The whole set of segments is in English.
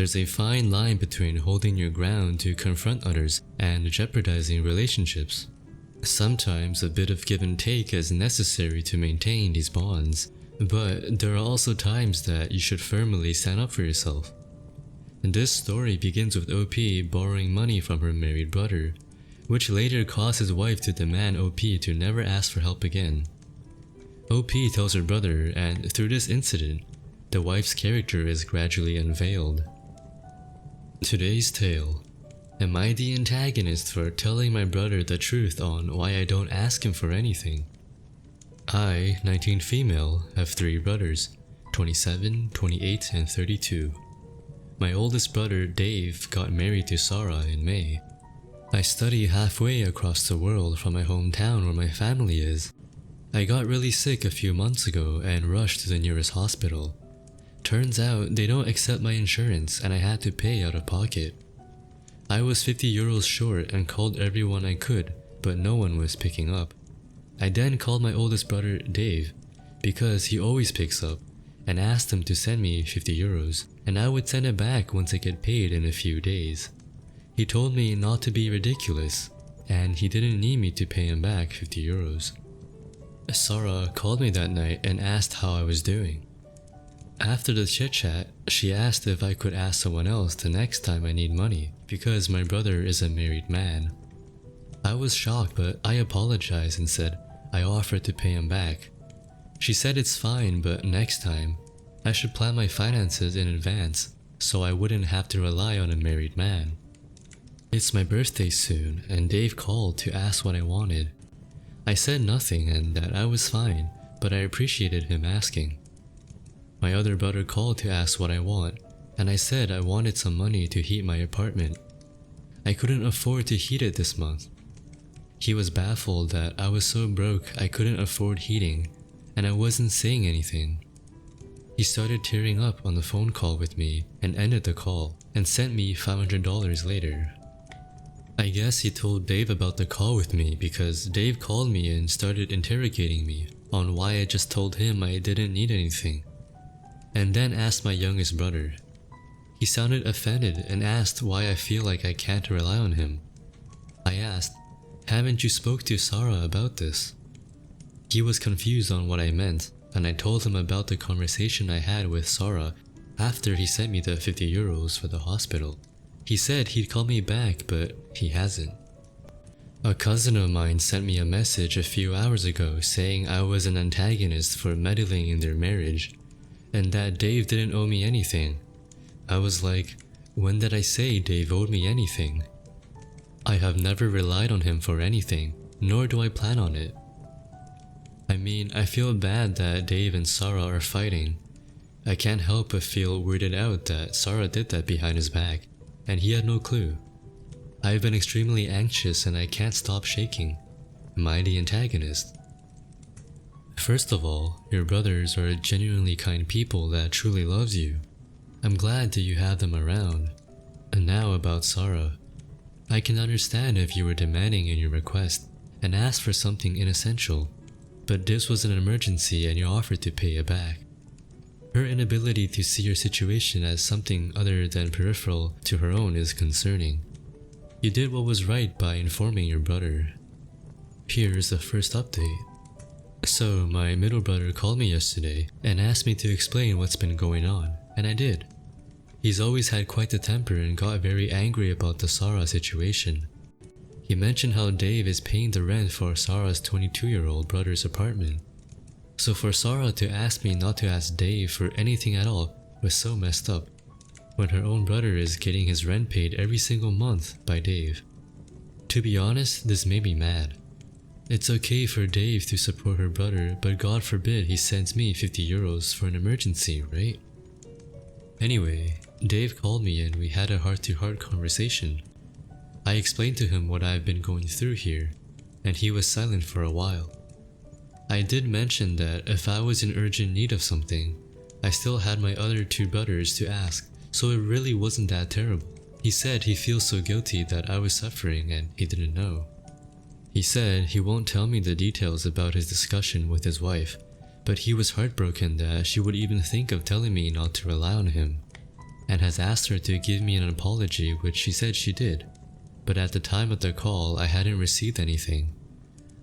There's a fine line between holding your ground to confront others and jeopardizing relationships. Sometimes a bit of give and take is necessary to maintain these bonds, but there are also times that you should firmly stand up for yourself. And this story begins with OP borrowing money from her married brother, which later caused his wife to demand OP to never ask for help again. OP tells her brother, and through this incident, the wife's character is gradually unveiled. Today's tale. Am I the antagonist for telling my brother the truth on why I don't ask him for anything? I, 19 female, have 3 brothers, 27, 28, and 32. My oldest brother, Dave, got married to Sarah in May. I study halfway across the world from my hometown where my family is. I got really sick a few months ago and rushed to the nearest hospital. Turns out they don't accept my insurance and I had to pay out of pocket. I was 50 euros short and called everyone I could, but no one was picking up. I then called my oldest brother, Dave, because he always picks up, and asked him to send me 50 euros, and I would send it back once I get paid in a few days. He told me not to be ridiculous, and he didn't need me to pay him back 50 euros. Sarah called me that night and asked how I was doing. After the chit-chat, she asked if I could ask someone else the next time I need money, because my brother is a married man. I was shocked, but I apologized and said I offered to pay him back. She said it's fine, but next time, I should plan my finances in advance so I wouldn't have to rely on a married man. It's my birthday soon, and Dave called to ask what I wanted. I said nothing and that I was fine, but I appreciated him asking. My other brother called to ask what I want, and I said I wanted some money to heat my apartment. I couldn't afford to heat it this month. He was baffled that I was so broke I couldn't afford heating, and I wasn't saying anything. He started tearing up on the phone call with me and ended the call and sent me $500 later. I guess he told Dave about the call with me because Dave called me and started interrogating me on why I just told him I didn't need anything, and then asked my youngest brother. He sounded offended and asked why I feel like I can't rely on him. I asked, "Haven't you spoke to Sarah about this?" He was confused on what I meant, and I told him about the conversation I had with Sarah after he sent me the 50 euros for the hospital. He said he'd call me back, but he hasn't. A cousin of mine sent me a message a few hours ago saying I was an antagonist for meddling in their marriage, and that Dave didn't owe me anything. I was like, when did I say Dave owed me anything? I have never relied on him for anything, nor do I plan on it. I mean, I feel bad that Dave and Sarah are fighting. I can't help but feel weirded out that Sarah did that behind his back, and he had no clue. I've been extremely anxious and I can't stop shaking. Am I the antagonist? First of all, your brothers are genuinely kind people that truly loves you. I'm glad that you have them around. And now about Sarah. I can understand if you were demanding in your request and asked for something inessential, but this was an emergency and you offered to pay it back. Her inability to see your situation as something other than peripheral to her own is concerning. You did what was right by informing your brother. Here's the first update. So, my middle brother called me yesterday and asked me to explain what's been going on, and I did. He's always had quite the temper and got very angry about the Sarah situation. He mentioned how Dave is paying the rent for Sarah's 22-year-old brother's apartment. So for Sarah to ask me not to ask Dave for anything at all was so messed up, when her own brother is getting his rent paid every single month by Dave. To be honest, this made me mad. It's okay for Dave to support her brother, but God forbid he sends me 50 euros for an emergency, right? Anyway, Dave called me and we had a heart-to-heart conversation. I explained to him what I've been going through here, and he was silent for a while. I did mention that if I was in urgent need of something, I still had my other 2 brothers to ask, so it really wasn't that terrible. He said he feels so guilty that I was suffering and he didn't know. He said he won't tell me the details about his discussion with his wife, but he was heartbroken that she would even think of telling me not to rely on him. and has asked her to give me an apology, which she said she did. But at the time of the call, I hadn't received anything.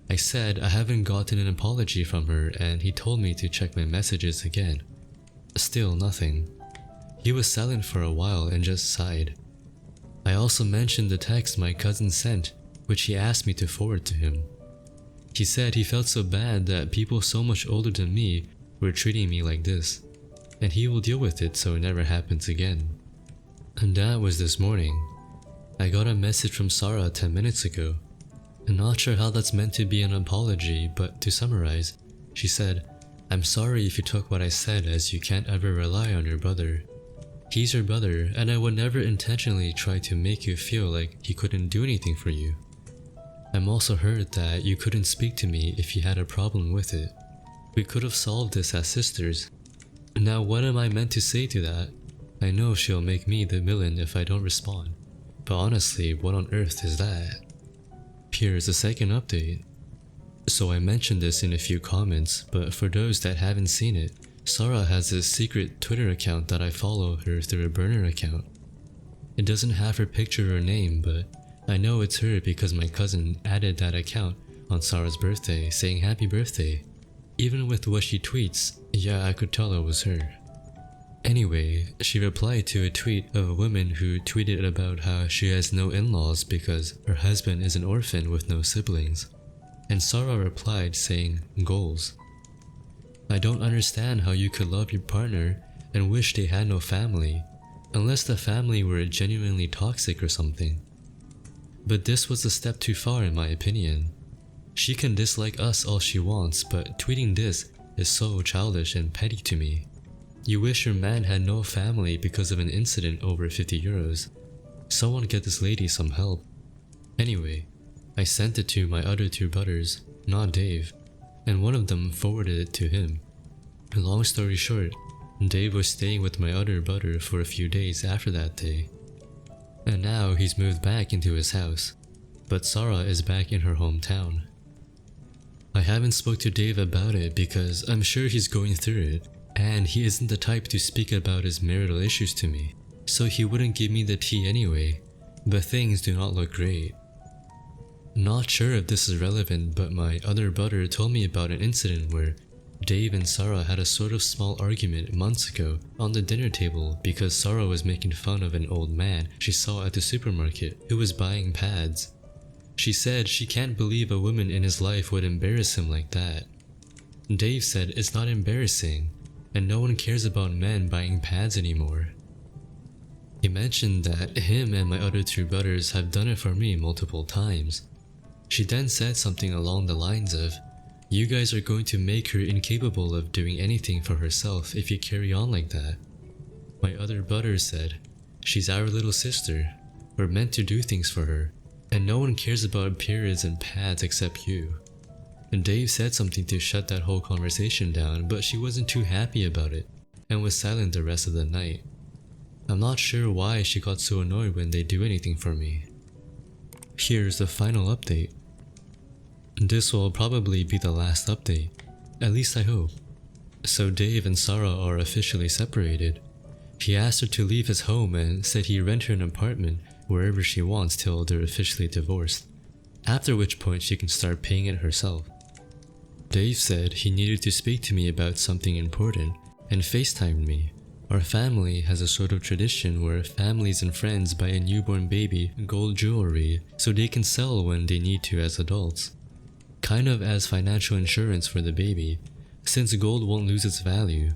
I said I haven't gotten an apology from her, and he told me to check my messages again. Still nothing. He was silent for a while and just sighed. I also mentioned the text my cousin sent, which he asked me to forward to him. He said he felt so bad that people so much older than me were treating me like this, and he will deal with it so it never happens again. And that was this morning. I got a message from Sarah 10 minutes ago. I'm not sure how that's meant to be an apology, but to summarize, she said, "I'm sorry if you took what I said, as you can't ever rely on your brother. He's your brother, and I would never intentionally try to make you feel like he couldn't do anything for you. I'm also hurt that you couldn't speak to me if you had a problem with it. We could have solved this as sisters. Now what am I meant to say to that? I know she'll make me the villain if I don't respond. But honestly, what on earth is that?" Here's the second update. So I mentioned this in a few comments, but for those that haven't seen it, Sarah has a secret Twitter account that I follow her through a burner account. It doesn't have her picture or name, but I know it's her because my cousin added that account on Sarah's birthday, saying happy birthday. Even with what she tweets, yeah, I could tell it was her. Anyway, she replied to a tweet of a woman who tweeted about how she has no in-laws because her husband is an orphan with no siblings. And Sarah replied saying, "Goals. I don't understand how you could love your partner and wish they had no family, unless the family were genuinely toxic or something. But this was a step too far in my opinion. She can dislike us all she wants, but tweeting this is so childish and petty to me. You wish your man had no family because of an incident over 50 euros. Someone get this lady some help." Anyway, I sent it to my other two brothers, not Dave, and one of them forwarded it to him. Long story short, Dave was staying with my other brother for a few days after that day. And now he's moved back into his house, but Sarah is back in her hometown. I haven't spoke to Dave about it because I'm sure he's going through it, and he isn't the type to speak about his marital issues to me, so he wouldn't give me the tea anyway, but things do not look great. Not sure if this is relevant, but my other brother told me about an incident where Dave and Sarah had a sort of small argument months ago on the dinner table because Sarah was making fun of an old man she saw at the supermarket who was buying pads. She said she can't believe a woman in his life would embarrass him like that. Dave said it's not embarrassing, and no one cares about men buying pads anymore. He mentioned that him and my other two brothers have done it for me multiple times. She then said something along the lines of, "You guys are going to make her incapable of doing anything for herself if you carry on like that." My other brother said, "She's our little sister. We're meant to do things for her, and no one cares about periods and pads except you." And Dave said something to shut that whole conversation down, but she wasn't too happy about it, and was silent the rest of the night. I'm not sure why she got so annoyed when they do anything for me. Here's the final update. This will probably be the last update, at least I hope. So Dave and Sarah are officially separated. He asked her to leave his home and said he'd rent her an apartment wherever she wants till they're officially divorced, after which point she can start paying it herself. Dave said he needed to speak to me about something important and FaceTimed me. Our family has a sort of tradition where families and friends buy a newborn baby gold jewelry so they can sell when they need to as adults. Kind of as financial insurance for the baby, since gold won't lose its value.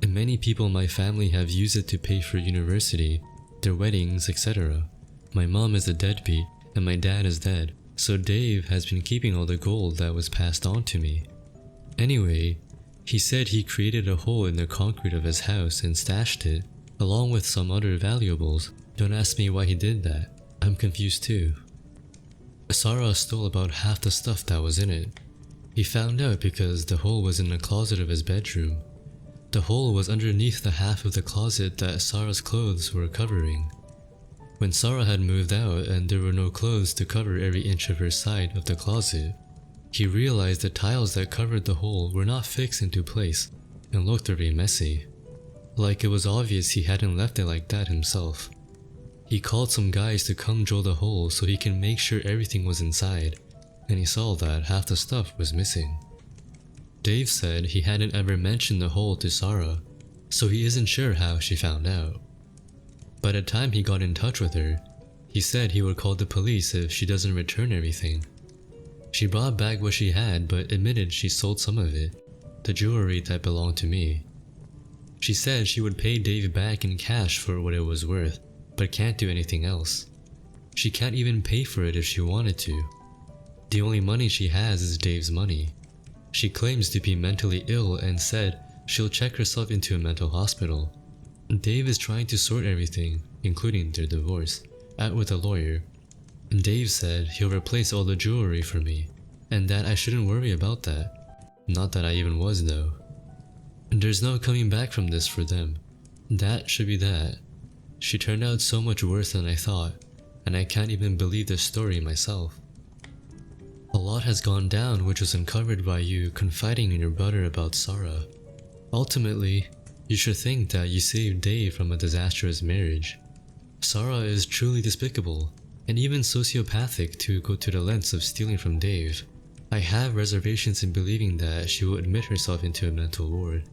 And many people in my family have used it to pay for university, their weddings, etc. My mom is a deadbeat and my dad is dead, so Dave has been keeping all the gold that was passed on to me. Anyway, he said he created a hole in the concrete of his house and stashed it, along with some other valuables. Don't ask me why he did that. I'm confused too. Sarah stole about half the stuff that was in it. He found out because the hole was in the closet of his bedroom. The hole was underneath the half of the closet that Sarah's clothes were covering. When Sarah had moved out and there were no clothes to cover every inch of her side of the closet, he realized the tiles that covered the hole were not fixed into place and looked very messy. Like it was obvious he hadn't left it like that himself. He called some guys to come drill the hole so he can make sure everything was inside, and he saw that half the stuff was missing. Dave said he hadn't ever mentioned the hole to Sarah, so he isn't sure how she found out. By the time he got in touch with her, he said he would call the police if she doesn't return everything. She brought back what she had but admitted she sold some of it, the jewelry that belonged to me. She said she would pay Dave back in cash for what it was worth, but can't do anything else. She can't even pay for it if she wanted to. The only money she has is Dave's money. She claims to be mentally ill and said she'll check herself into a mental hospital. Dave is trying to sort everything, including their divorce, out with a lawyer. Dave said he'll replace all the jewelry for me, and that I shouldn't worry about that. Not that I even was though. There's no coming back from this for them. That should be that. She turned out so much worse than I thought, and I can't even believe this story myself. A lot has gone down which was uncovered by you confiding in your brother about Sarah. Ultimately, you should think that you saved Dave from a disastrous marriage. Sarah is truly despicable, and even sociopathic to go to the lengths of stealing from Dave. I have reservations in believing that she will admit herself into a mental ward,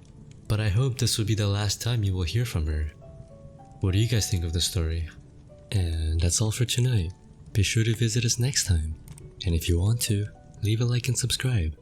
but I hope this will be the last time you will hear from her. What do you guys think of the story? And that's all for tonight. Be sure to visit us next time, and if you want to, leave a like and subscribe.